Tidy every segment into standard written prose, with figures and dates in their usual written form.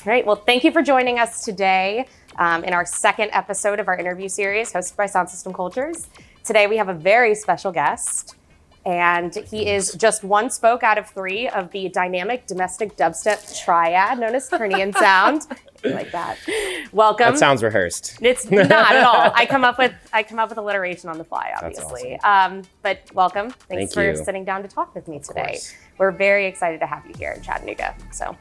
All right, well, thank you for joining us today in our second episode of our interview series hosted by Soundsystem Cultures. Today we have a very special guest, and he is just one spoke out of three of the dynamic domestic dubstep triad known as Ternion Sound. Like that. Welcome. That sounds rehearsed. It's not at all. I come up with alliteration on the fly, obviously. That's awesome. But welcome. Thanks for you. sitting down to talk with me today. Course. We're very excited to have you here in Chattanooga. So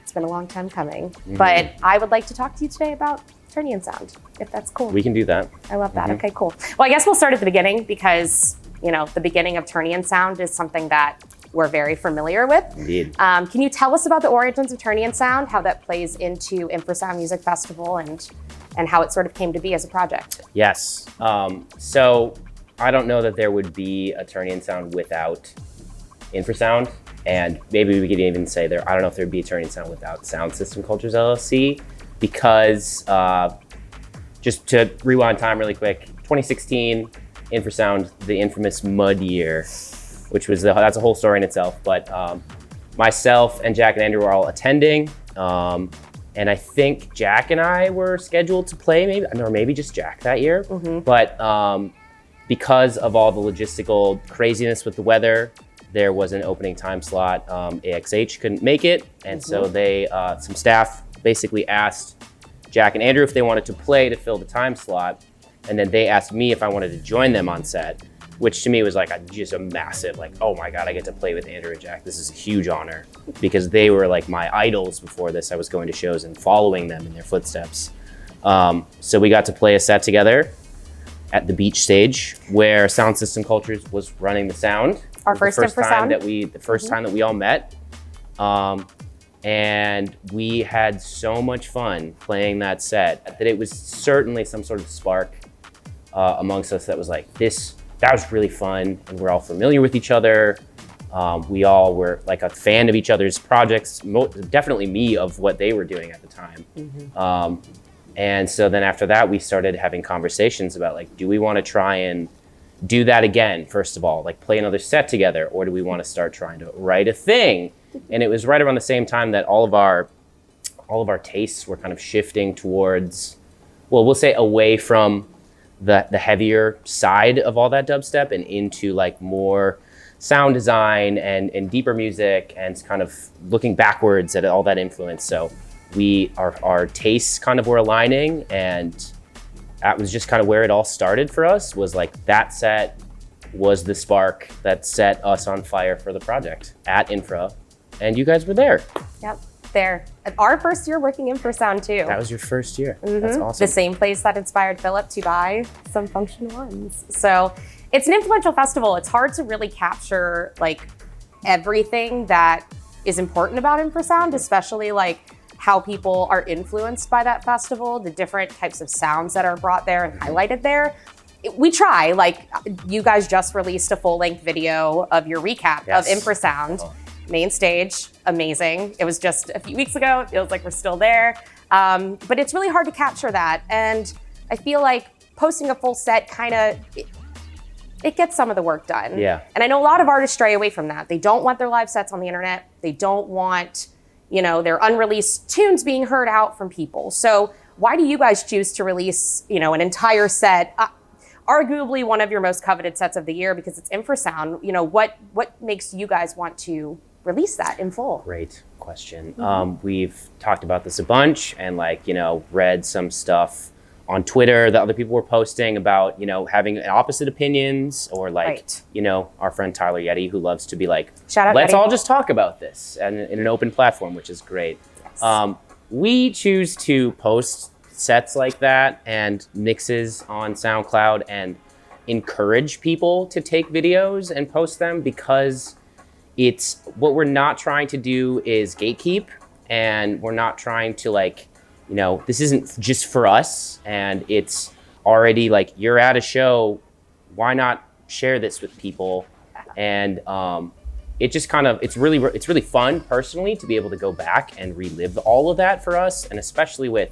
it's been a long time coming, but I would like to talk to you today about Ternion Sound, if that's cool. We can do that. I love that. Okay, cool. Well, I guess we'll start at the beginning because, you know, the beginning of Ternion Sound is something that we're very familiar with. Indeed. Can you tell us about the origins of Ternion Sound, how that plays into Infrasound Music Festival, and how it sort of came to be as a project? Yes. So I don't know that there would be a Ternion Sound without Infrasound, and maybe we could even say there. I don't know if there'd be a Ternion Sound without Soundsystem Cultures LLC, because just to rewind time really quick, 2016, Infrasound, the infamous mud year, which was that's a whole story in itself. But myself and Jack and Andrew were all attending, and I think Jack and I were scheduled to play, maybe just Jack that year. But because of all the logistical craziness with the weather, there was an opening time slot. AXH couldn't make it, and so they some staff basically asked Jack and Andrew if they wanted to play to fill the time slot, and then they asked me if I wanted to join them on set, which to me was like just a massive, like, oh my God, I get to play with Andrew and Jack. This is a huge honor, because they were like my idols before this. I was going to shows and following them in their footsteps. So we got to play a set together at the beach stage where Soundsystem Cultures was running the sound. Our first time that we all met. And we had so much fun playing that set that it was certainly some sort of spark amongst us that was like, that was really fun, and we're all familiar with each other. We all were like a fan of each other's projects, definitely me, of what they were doing at the time. And so then after that, we started having conversations about like, do we want to try and do that again, first of all, like play another set together, or do we want to start trying to write a thing? And it was right around the same time that all of our tastes were kind of shifting towards, well, we'll say away from the heavier side of all that dubstep and into like more sound design and deeper music, and kind of looking backwards at all that influence. So our tastes kind of were aligning, and that was just kind of where it all started for us. Was like that set was the spark that set us on fire for the project at Infra, and you guys were there. Yep. There. Our first year working Infrasound too. That was your first year. That's awesome. The same place that inspired Philip to buy some Function Ones. So it's an influential festival. It's hard to really capture like everything that is important about Infrasound, especially like how people are influenced by that festival, the different types of sounds that are brought there and highlighted there. We try, like you guys just released a full-length video of your recap of Infrasound. Main stage, amazing. It was just a few weeks ago. It feels like we're still there. But it's really hard to capture that. And I feel like posting a full set kind of, it gets some of the work done. Yeah. And I know a lot of artists stray away from that. They don't want their live sets on the internet. They don't want, you know, their unreleased tunes being heard out from people. So why do you guys choose to release, you know, an entire set, arguably one of your most coveted sets of the year because it's Infrasound? You know, what makes you guys want to release that in full? Great question. We've talked about this a bunch, and like, you know, read some stuff on Twitter that other people were posting about, you know, having opposite opinions, or like, you know, our friend Tyler Yeti, who loves to be like, shout out, let's Yeti. all just talk about this, and in an open platform, which is great. Yes. We choose to post sets like that and mixes on SoundCloud and encourage people to take videos and post them, because it's what we're not trying to do is gatekeep, and we're not trying to like, you know, this isn't just for us, and it's already like, you're at a show, why not share this with people? And it just kind of, it's really fun personally to be able to go back and relive all of that for us, and especially with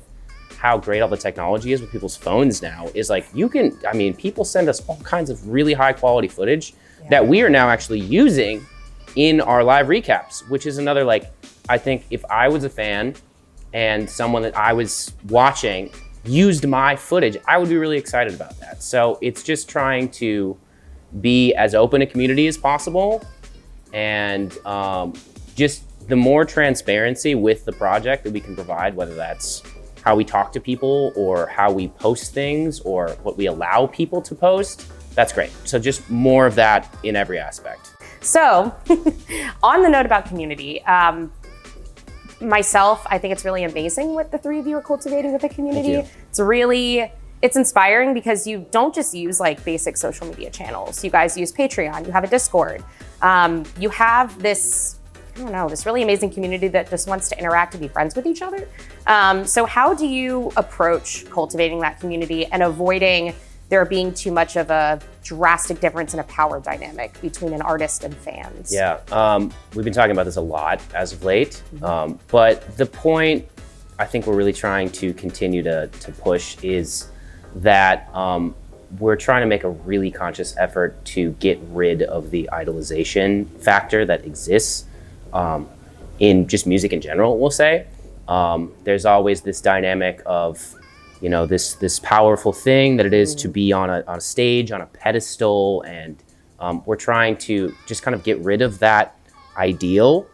how great all the technology is with people's phones now, is like, you can, I mean, people send us all kinds of really high quality footage that we are now actually using in our live recaps, which is another, like, I think if I was a fan and someone that I was watching used my footage, I would be really excited about that. So it's just trying to be as open a community as possible, and just the more transparency with the project that we can provide, whether that's how we talk to people or how we post things or what we allow people to post, that's great. So just more of that in every aspect. So on the note about community, myself, I think it's really amazing what the three of you are cultivating with the community. It's inspiring because you don't just use like basic social media channels. You guys use Patreon, you have a Discord. You have this, I don't know, this really amazing community that just wants to interact and be friends with each other. So how do you approach cultivating that community and avoiding there being too much of a drastic difference in a power dynamic between an artist and fans? Yeah, we've been talking about this a lot as of late, but the point I think we're really trying to continue to push is that we're trying to make a really conscious effort to get rid of the idolization factor that exists in just music in general, we'll say. There's always this dynamic of, you know, this powerful thing that it is to be on a stage, on a pedestal, and we're trying to just kind of get rid of that ideal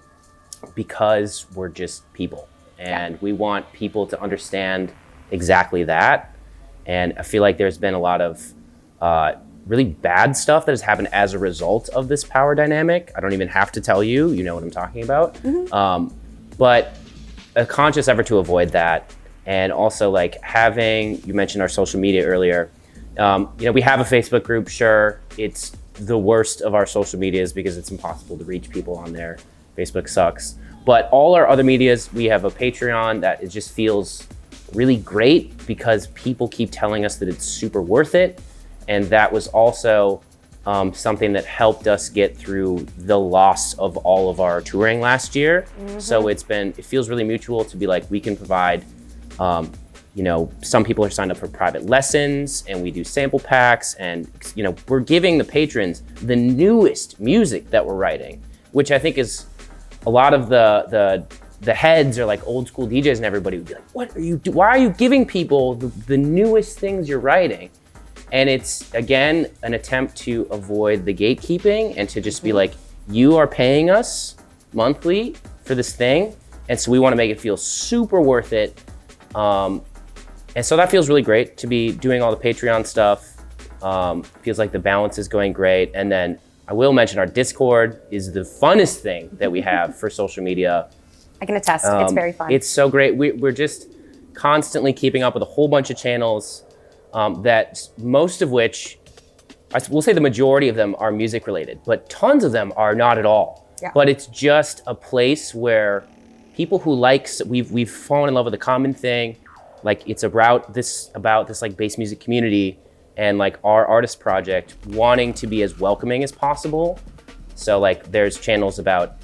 because we're just people, and we want people to understand exactly that. And I feel like there's been a lot of really bad stuff that has happened as a result of this power dynamic. I don't even have to tell you, you know what I'm talking about. But a conscious effort to avoid that. And also like having, you mentioned our social media earlier. You know, we have a Facebook group, sure. It's the worst of our social medias because it's impossible to reach people on there. Facebook sucks. But all our other medias, we have a Patreon that it just feels really great because people keep telling us that it's super worth it. And that was also something that helped us get through the loss of all of our touring last year. So it feels really mutual to be like, we can provide, you know, some people are signed up for private lessons and we do sample packs, and, you know, we're giving the patrons the newest music that we're writing, which I think is a lot of the heads are like old school DJs, and everybody would be like, what are you doing? Why are you giving people the newest things you're writing? And it's, again, an attempt to avoid the gatekeeping and to just be like, you are paying us monthly for this thing. And so we want to make it feel super worth it. And so that feels really great to be doing all the Patreon stuff. Feels like the balance is going great. And then I will mention our Discord is the funnest thing that we have for social media. I can attest, it's very fun. It's so great. We're just constantly keeping up with a whole bunch of channels that most of which, we'll say the majority of them are music related, but tons of them are not at all. Yeah. But it's just a place where people who we've fallen in love with a common thing. Like it's about this like bass music community and like our artist project wanting to be as welcoming as possible. So like there's channels about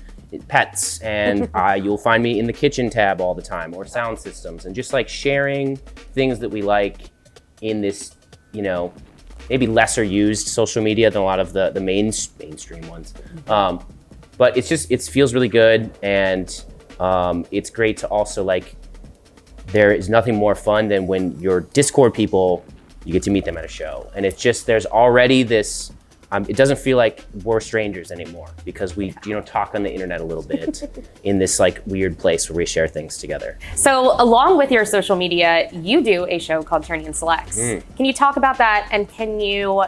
pets and you'll find me in the kitchen tab all the time, or sound systems, and just like sharing things that we like in this, you know, maybe lesser used social media than a lot of the mainstream ones. But it feels really good, and it's great to also like, there is nothing more fun than when your Discord people, you get to meet them at a show. And it's just, there's already this, it doesn't feel like we're strangers anymore because we, you know, talk on the internet a little bit in this like weird place where we share things together. So along with your social media, you do a show called Ternion Selects. Can you talk about that, and can you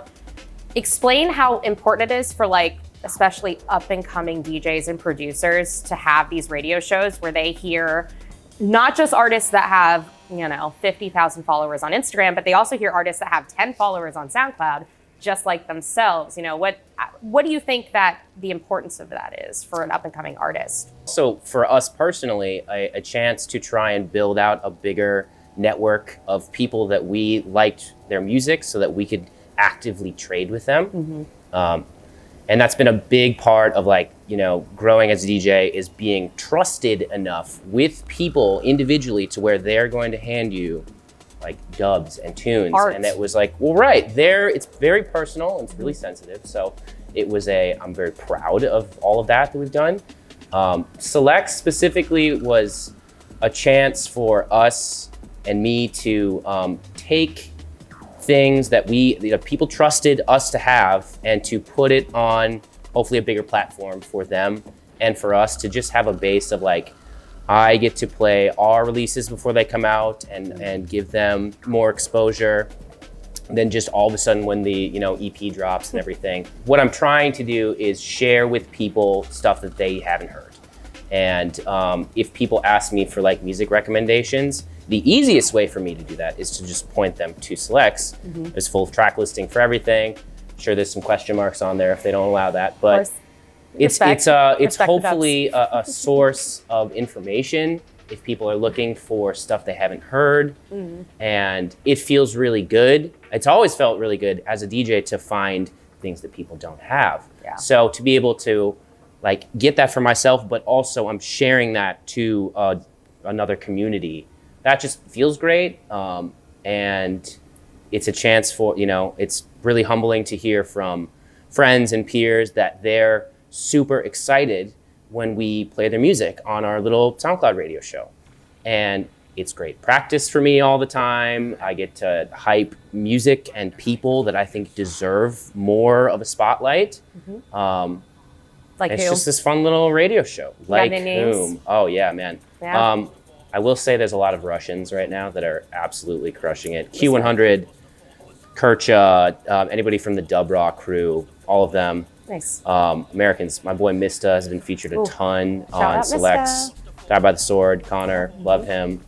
explain how important it is for like, especially up and coming DJs and producers to have these radio shows where they hear not just artists that have, you know, 50,000 followers on Instagram, but they also hear artists that have 10 followers on SoundCloud, just like themselves. You know, what do you think that the importance of that is for an up and coming artist? So for us personally, a chance to try and build out a bigger network of people that we liked their music so that we could actively trade with them. And that's been a big part of like, you know, growing as a DJ, is being trusted enough with people individually to where they're going to hand you like dubs and tunes. Art. And it was like, well, right there, it's very personal and it's really sensitive. So it was I'm very proud of all of that we've done. Select specifically was a chance for us and me to take things that people trusted us to have and to put it on hopefully a bigger platform for them and for us to just have a base of like, I get to play our releases before they come out and give them more exposure than just all of a sudden when the EP drops and everything. What I'm trying to do is share with people stuff that they haven't heard. And if people ask me for like music recommendations, the easiest way for me to do that is to just point them to Selects. There's full track listing for everything. Sure, there's some question marks on there if they don't allow that, but it's hopefully a source of information if people are looking for stuff they haven't heard. And it feels really good. It's always felt really good as a DJ to find things that people don't have. Yeah. So to be able to like get that for myself, but also I'm sharing that to another community, that just feels great. And it's a chance for, it's really humbling to hear from friends and peers that they're super excited when we play their music on our little SoundCloud radio show. And it's great practice for me all the time. I get to hype music and people that I think deserve more of a spotlight. Like it's who? just this fun little radio show. Like any names? whom? Oh yeah, man. Yeah. I will say there's a lot of Russians right now that are absolutely crushing it. Q100, Kircha, anybody from the Dub Rock crew, all of them. Nice. Americans, my boy Mista has been featured a ton on out Selects. Mista. Die by the Sword, Connor, love him.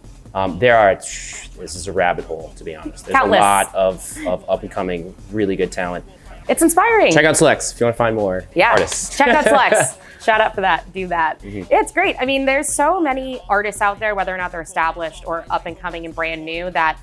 This is a rabbit hole, to be honest. There's Countless. a lot of up and coming, really good talent. It's inspiring. Check out Selects if you want to find more artists. Check out Selects. Shout out for that. Do that. It's great. I mean, there's so many artists out there, whether or not they're established or up and coming and brand new, that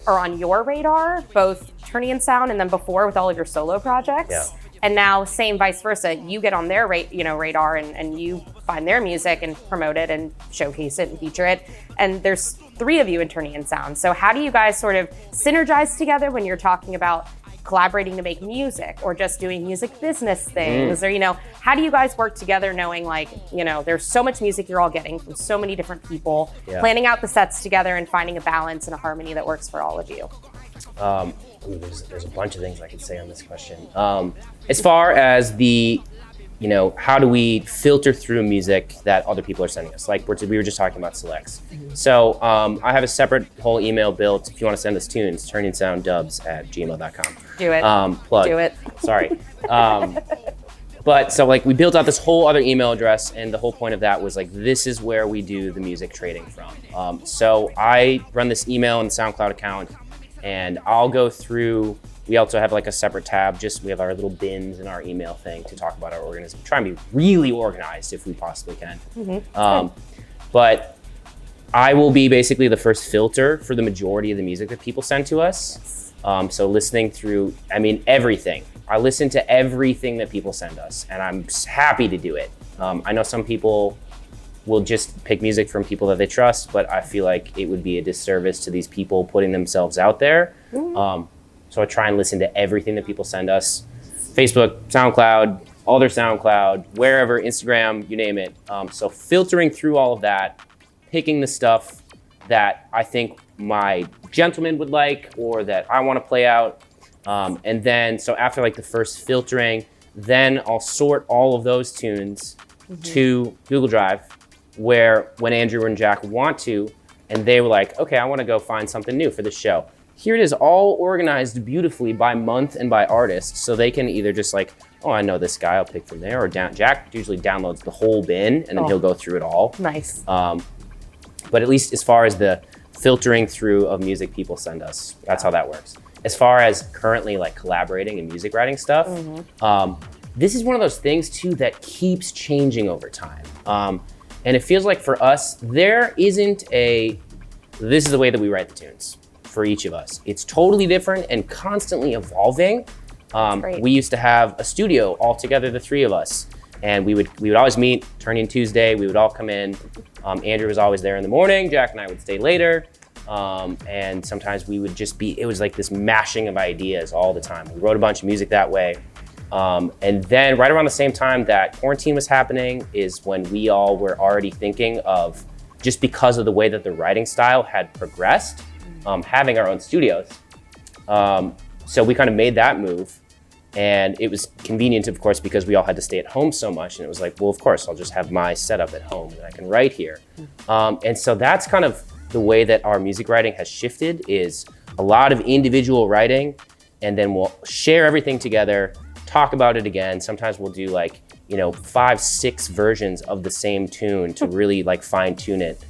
are on your radar, both Ternion Sound and then before with all of your solo projects. Yeah. And now same vice versa. You get on their radar and you find their music and promote it and showcase it and feature it. And there's 3 of you in Ternion Sound. So how do you guys sort of synergize together when you're talking about collaborating to make music or just doing music business things? Or, how do you guys work together knowing like, there's so much music you're all getting from so many different people, planning out the sets together and finding a balance and a harmony that works for all of you? There's a bunch of things I could say on this question. As far as the, how do we filter through music that other people are sending us? Like we were just talking about Selects. So I have a separate whole email built. If you want to send us tunes, turnionsounddubs@gmail.com. Do it. Plug. Do it. Sorry. But so like we built out this whole other email address, and the whole point of that was like, this is where we do the music trading from. So I run this email and SoundCloud account, and I'll go through. We also have like a separate tab, we have our little bins in our email thing to talk about our organism. Try and be really organized if we possibly can. But I will be basically the first filter for the majority of the music that people send to us. So listening through, everything. I listen to everything that people send us, and I'm happy to do it. I know some people will just pick music from people that they trust, but I feel like it would be a disservice to these people putting themselves out there. So I try and listen to everything that people send us. Facebook, SoundCloud, all their SoundCloud, wherever, Instagram, you name it. So filtering through all of that, picking the stuff that I think my gentleman would like or that I want to play out. And then, so after like the first filtering, then I'll sort all of those tunes to Google Drive, where when Andrew and Jack want to, and they were like, okay, I want to go find something new for this show. Here it is, all organized beautifully by month and by artist, so they can either just like, oh, I know this guy, I'll pick from there, or Jack usually downloads the whole bin, and then he'll go through it all. Nice. But at least as far as the filtering through of music people send us, that's how that works. As far as currently like collaborating and music writing stuff, this is one of those things too that keeps changing over time. And it feels like for us, there isn't this is the way that we write the tunes for each of us. It's totally different and constantly evolving. We used to have a studio all together, the 3 of us, and we would always meet, Ternion Tuesday, we would all come in. Andrew was always there in the morning, Jack and I would stay later. And sometimes we would it was like this mashing of ideas all the time. We wrote a bunch of music that way. And then right around the same time that quarantine was happening is when we all were already thinking of just because of the way that the writing style had progressed, having our own studios. So we kind of made that move, and it was convenient, of course, because we all had to stay at home so much. And it was like, well, of course, I'll just have my setup at home and I can write here. And so that's kind of the way that our music writing has shifted, is a lot of individual writing, and then we'll share everything together, talk about it again. Sometimes we'll do like, 5, 6 versions of the same tune to really like fine tune it.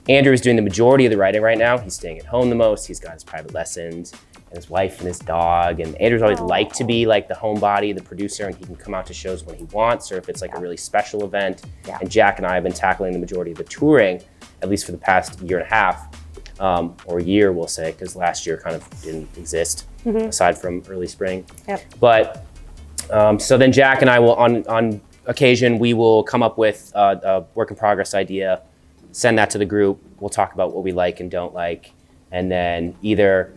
Andrew is doing the majority of the writing right now. He's staying at home the most. He's got his private lessons and his wife and his dog. And Andrew's always liked to be like the homebody, the producer, and he can come out to shows when he wants, or if it's like a really special event. And Jack and I have been tackling the majority of the touring, at least for the past year and a half, or a year, we'll say, because last year kind of didn't exist, aside from early spring. But so then Jack and I will, on occasion, we will come up with a work in progress idea, send that to the group. We'll talk about what we like and don't like. And then either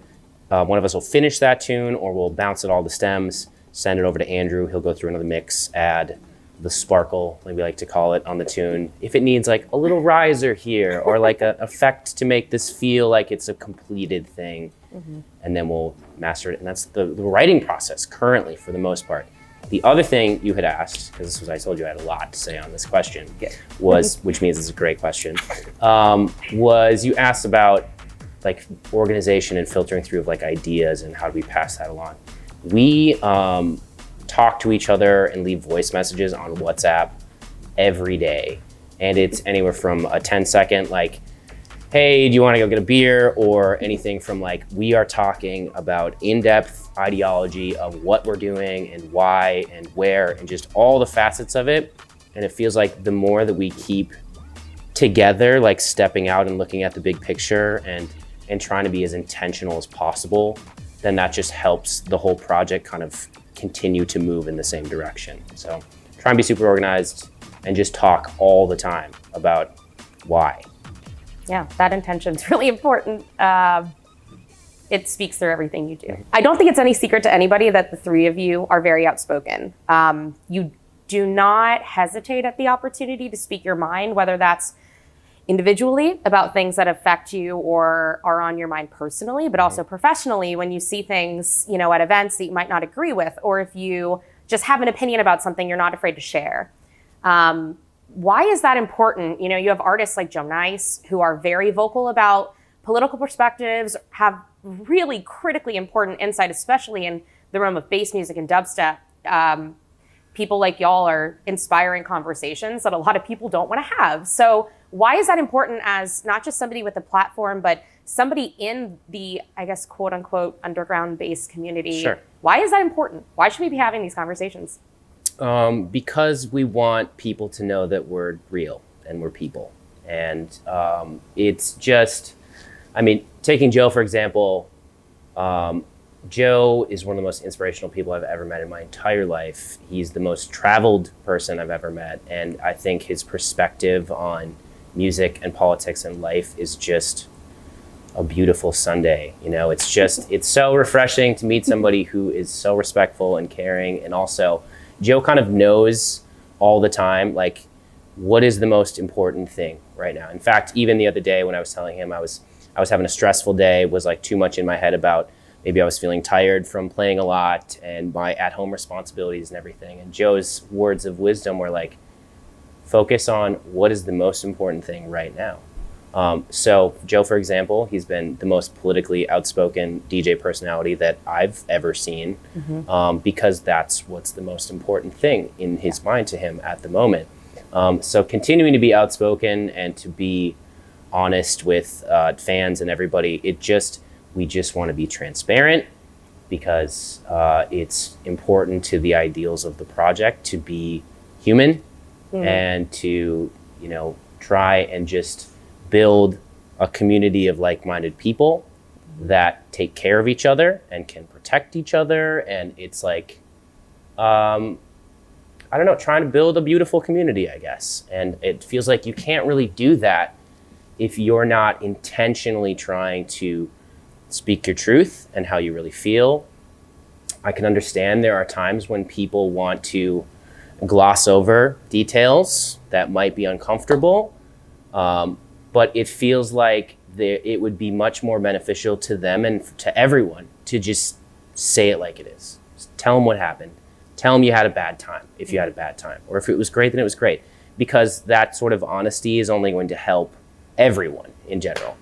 one of us will finish that tune, or we'll bounce it all the stems, send it over to Andrew. He'll go through another mix, add the sparkle, like we like to call it, on the tune. If it needs like a little riser here, or like an effect to make this feel like it's a completed thing. And then we'll master it. And that's the writing process currently, for the most part. The other thing you had asked, because this was, I told you I had a lot to say on this question, was, which means it's a great question, was you asked about like organization and filtering through of like ideas and how do we pass that along. We talk to each other and leave voice messages on WhatsApp every day. And it's anywhere from a 10-second like, hey, do you want to go get a beer? Or anything from like, we are talking about in-depth ideology of what we're doing and why and where and just all the facets of it. And it feels like the more that we keep together, like stepping out and looking at the big picture and trying to be as intentional as possible, then that just helps the whole project kind of continue to move in the same direction. So try and be super organized and just talk all the time about why. Yeah, that intention is really important. It speaks through everything you do. I don't think it's any secret to anybody that the three of you are very outspoken. You do not hesitate at the opportunity to speak your mind, whether that's individually about things that affect you or are on your mind personally, but also professionally when you see things, at events that you might not agree with, or if you just have an opinion about something you're not afraid to share. Why is that important? You have artists like Joe Nice who are very vocal about political perspectives, have really critically important insight, especially in the realm of bass music and dubstep. People like y'all are inspiring conversations that a lot of people don't want to have. So why is that important as not just somebody with a platform, but somebody in the, I guess, quote unquote, underground bass community? Sure. Why is that important? Why should we be having these conversations? Because we want people to know that we're real and we're people. And it's just, taking Joe, for example, Joe is one of the most inspirational people I've ever met in my entire life. He's the most traveled person I've ever met. And I think his perspective on music and politics and life is just a beautiful Sunday. It's so refreshing to meet somebody who is so respectful and caring. And also, Joe kind of knows all the time, like, what is the most important thing right now. In fact, even the other day when I was telling him I was having a stressful day, was like too much in my head about maybe I was feeling tired from playing a lot and my at-home responsibilities and everything. And Joe's words of wisdom were like, focus on what is the most important thing right now. So Joe, for example, he's been the most politically outspoken DJ personality that I've ever seen, because that's what's the most important thing in his mind to him at the moment. So continuing to be outspoken and to be honest with fans and everybody, we just want to be transparent, because it's important to the ideals of the project to be human and to, try and just build a community of like-minded people that take care of each other and can protect each other. And it's like, trying to build a beautiful community, I guess. And it feels like you can't really do that if you're not intentionally trying to speak your truth and how you really feel. I can understand there are times when people want to gloss over details that might be uncomfortable. But it feels like it would be much more beneficial to them and to everyone to just say it like it is. Just tell them what happened. Tell them you had a bad time if you had a bad time. Or if it was great, then it was great. Because that sort of honesty is only going to help everyone in general.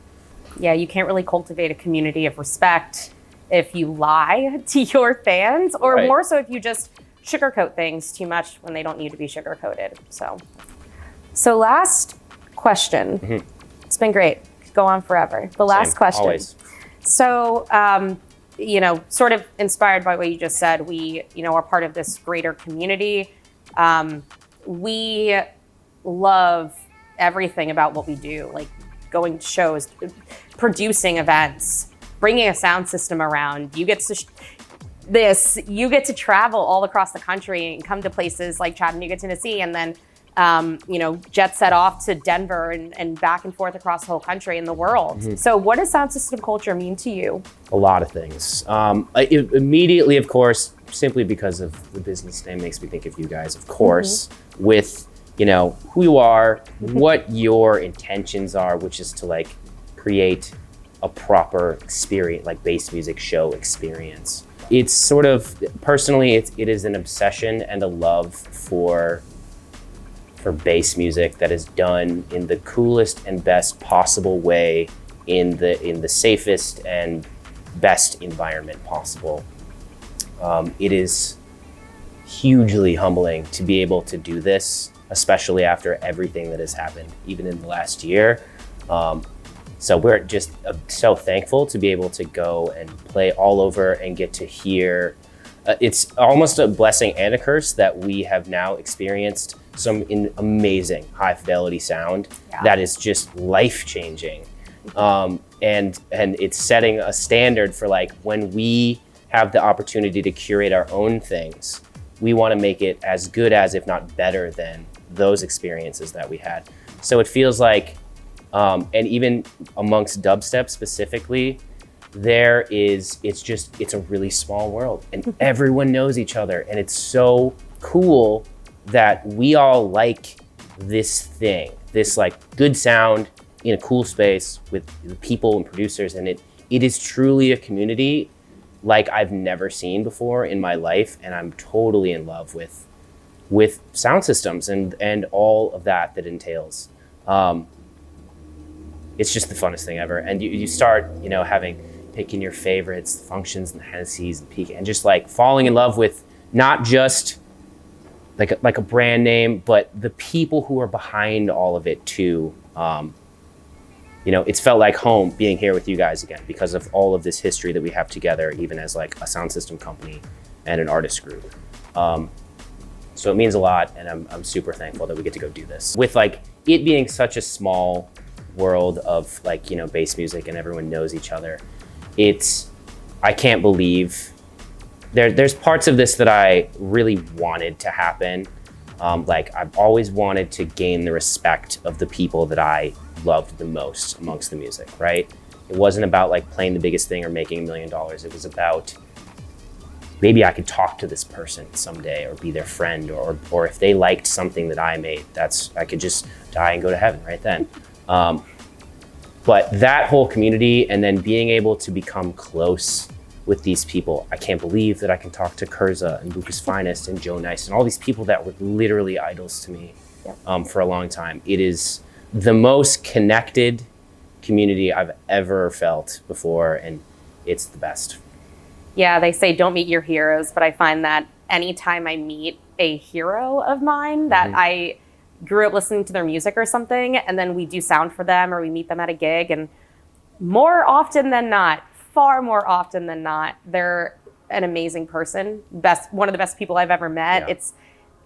Yeah, you can't really cultivate a community of respect if you lie to your fans, or Right. more so if you just sugarcoat things too much when they don't need to be sugarcoated. So last question. Mm-hmm. It's been great. Go on forever. The last Same, question. always. So, sort of inspired by what you just said, we, are part of this greater community. We love everything about what we do, like going to shows, producing events, bringing a sound system around. You get to you get to travel all across the country and come to places like Chattanooga, Tennessee, and then jet set off to Denver and back and forth across the whole country and the world. Mm-hmm. So what does sound system culture mean to you? A lot of things. Immediately, of course, simply because of the business name makes me think of you guys, of course, mm-hmm. with, who you are, mm-hmm. what your intentions are, which is to like create a proper experience, like bass music show experience. It's sort of, personally, it is an obsession and a love for bass music that is done in the coolest and best possible way, in the safest and best environment possible. It is hugely humbling to be able to do this, especially after everything that has happened, even in the last year. So we're just so thankful to be able to go and play all over and get to hear. It's almost a blessing and a curse that we have now experienced some amazing high fidelity sound that is just life changing. And it's setting a standard for like when we have the opportunity to curate our own things, we want to make it as good as, if not better than, those experiences that we had. So it feels like, and even amongst dubstep specifically, it's a really small world and everyone knows each other. And it's so cool that we all like this thing, this like good sound in a cool space with people and producers. And it is truly a community like I've never seen before in my life. And I'm totally in love with sound systems and all of that entails. It's just the funnest thing ever. And you start, picking your favorites, the Functions and the Hennessy's and Peak, and just like falling in love with not just like a brand name, but the people who are behind all of it too. It's felt like home being here with you guys again because of all of this history that we have together, even as like a sound system company and an artist group. So it means a lot, and I'm super thankful that we get to go do this. With like it being such a small world of like, bass music and everyone knows each other, I can't believe there's parts of this that I really wanted to happen. Like I've always wanted to gain the respect of the people that I loved the most amongst the music, right? It wasn't about like playing the biggest thing or making $1 million. It was about maybe I could talk to this person someday or be their friend, or if they liked something that I made, I could just die and go to heaven right then. But that whole community, and then being able to become close with these people, I can't believe that I can talk to Kurza and Lucas Finest and Joe Nice and all these people that were literally idols to me for a long time. It is the most connected community I've ever felt before, and it's the best. Yeah, they say don't meet your heroes, but I find that anytime I meet a hero of mine that I grew up listening to their music or something, and then we do sound for them or we meet them at a gig, and more often than not, far more often than not, they're an amazing person. One of the best people I've ever met. Yeah. It's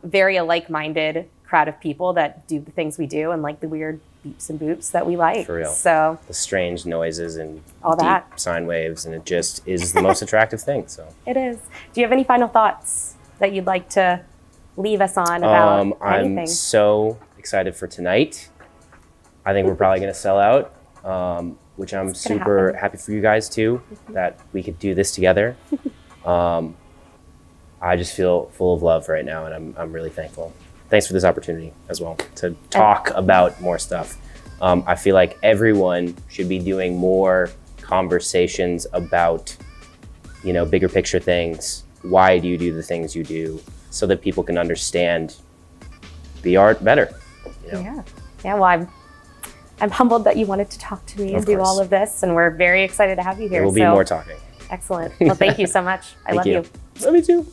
very a like-minded crowd of people that do the things we do and like the weird beeps and boops that we like. For real. So the strange noises and all deep that sine waves, and it just is the most attractive thing. So it is. Do you have any final thoughts that you'd like to leave us on about anything? I'm so excited for tonight. I think we're probably going to sell out, which I'm super happy for you guys too, that we could do this together. I just feel full of love right now, and I'm really thankful. Thanks for this opportunity as well to talk about more stuff. I feel like everyone should be doing more conversations about, you know, bigger picture things. Why do you do the things you do? So that people can understand the art better. You know? Yeah. Yeah. Well, I'm humbled that you wanted to talk to me and do all of this, and we're very excited to have you here. There will be more talking. Excellent. Well, thank you so much. I love you. Love you too.